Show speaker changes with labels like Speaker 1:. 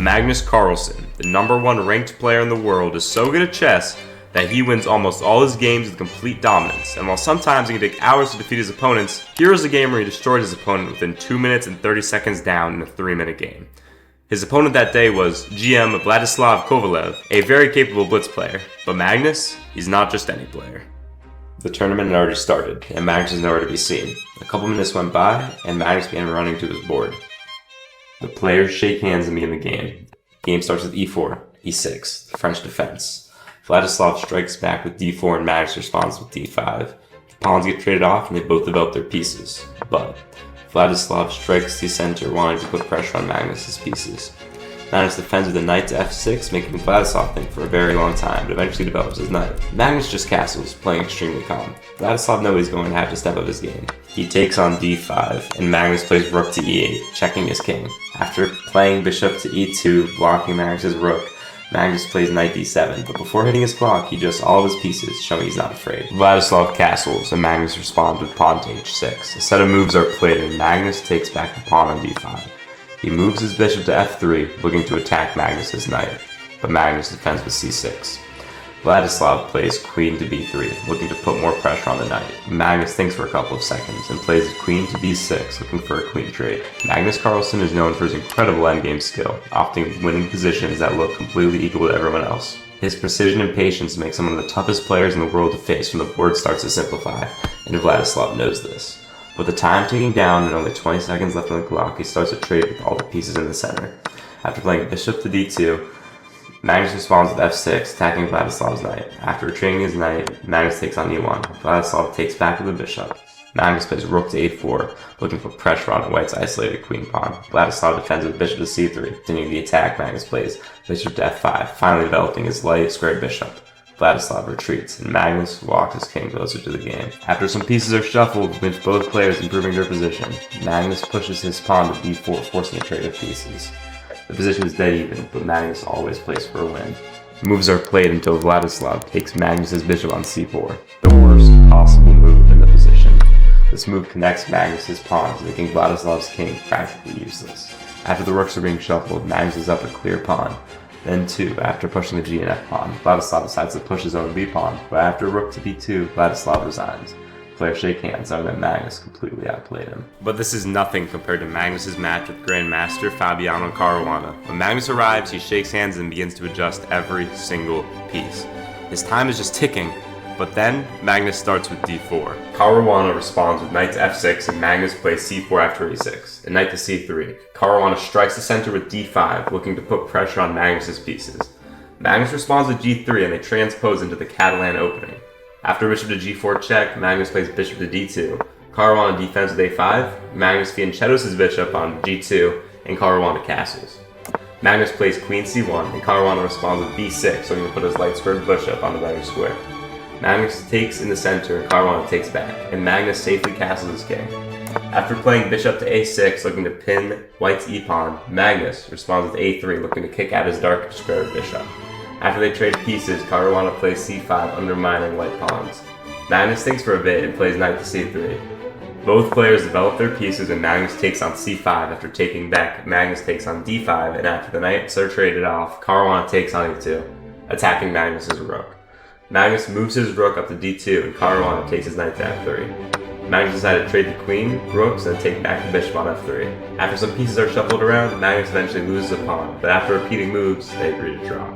Speaker 1: Magnus Carlson, the #1 ranked player in the world, is so good at chess that he wins almost all his games with complete dominance, and while sometimes it can take hours to defeat his opponents, here is a game where he destroyed his opponent within 2 minutes and 30 seconds down in a 3-minute game. His opponent that day was GM Vladislav Kovalev, a very capable blitz player, but Magnus, he's not just any player. The tournament had already started, and Magnus was nowhere to be seen. A couple minutes went by, and Magnus began running to his board. The players shake hands and begin the game. The game starts with e4, e6, the French defense. Vladislav strikes back with d4 and Magnus responds with d5. The pawns get traded off and they both develop their pieces. But Vladislav strikes the center, wanting to put pressure on Magnus's pieces. Magnus defends with a knight to f6, making Vladislav think for a very long time, but eventually develops his knight. Magnus just castles, playing extremely calm. Vladislav knows he's going to have to step up his game. He takes on d5, and Magnus plays rook to e8, checking his king. After playing bishop to e2, blocking Magnus's rook, Magnus plays knight d7, but before hitting his clock, he adjusts all of his pieces, showing he's not afraid. Vladislav castles, and Magnus responds with pawn to h6. A set of moves are played, and Magnus takes back the pawn on d5. He moves his bishop to f3, looking to attack Magnus's knight, but Magnus defends with c6. Vladislav plays queen to b3, looking to put more pressure on the knight. Magnus thinks for a couple of seconds and plays queen to b6, looking for a queen trade. Magnus Carlson is known for his incredible endgame skill, often winning positions that look completely equal to everyone else. His precision and patience make him one of the toughest players in the world to face when the board starts to simplify, and Vladislav knows this. With the time ticking down and only 20 seconds left on the clock, he starts to trade with all the pieces in the center. After playing bishop to d2, Magnus responds with f6, attacking Vladislav's knight. After retreating his knight, Magnus takes on e1. Vladislav takes back with the bishop. Magnus plays rook to a4, looking for pressure on White's isolated queen pawn. Vladislav defends with bishop to c3, continuing the attack. Magnus plays bishop to f5, finally developing his light squared bishop. Vladislav retreats, and Magnus walks his king closer to the game. After some pieces are shuffled, with both players improving their position, Magnus pushes his pawn to b4, forcing a trade of pieces. The position is dead even, but Magnus always plays for a win. Moves are played until Vladislav takes Magnus's bishop on c4, the worst possible move in the position. This move connects Magnus's pawns, making Vladislav's king practically useless. After the rooks are being shuffled, Magnus is up a clear pawn. Then 2, after pushing the g and f pawn, Vladislav decides to push his own b pawn, but after rook to b2, Vladislav resigns. Players shake hands, knowing that Magnus completely outplayed him. But this is nothing compared to Magnus's match with Grandmaster Fabiano Caruana. When Magnus arrives, he shakes hands and begins to adjust every single piece. His time is just ticking, but then Magnus starts with d4. Caruana responds with knight to f6, and Magnus plays c4 after e6, and knight to c3. Caruana strikes the center with d5, looking to put pressure on Magnus's pieces. Magnus responds with g3, and they transpose into the Catalan opening. After bishop to g4 check, Magnus plays bishop to d2. Caruana defends with a5, Magnus fianchettos his bishop on g2, and Caruana castles. Magnus plays queen c1, and Caruana responds with b6, looking to put his light squared bishop on the right square. Magnus takes in the center, and Caruana takes back, and Magnus safely castles his king. After playing bishop to a6, looking to pin White's e-pawn, Magnus responds with a3, looking to kick out his dark squared bishop. After they trade pieces, Caruana plays c5, undermining White pawns. Magnus thinks for a bit and plays knight to c3. Both players develop their pieces, and Magnus takes on c5. After taking back, Magnus takes on d5, and after the knights are traded off, Caruana takes on e2, attacking Magnus's rook. Magnus moves his rook up to d2, and Caruana takes his knight to f3. Magnus decided to trade the queen, rooks, and take back the bishop on f3. After some pieces are shuffled around, Magnus eventually loses a pawn, but after repeating moves, they agree to draw.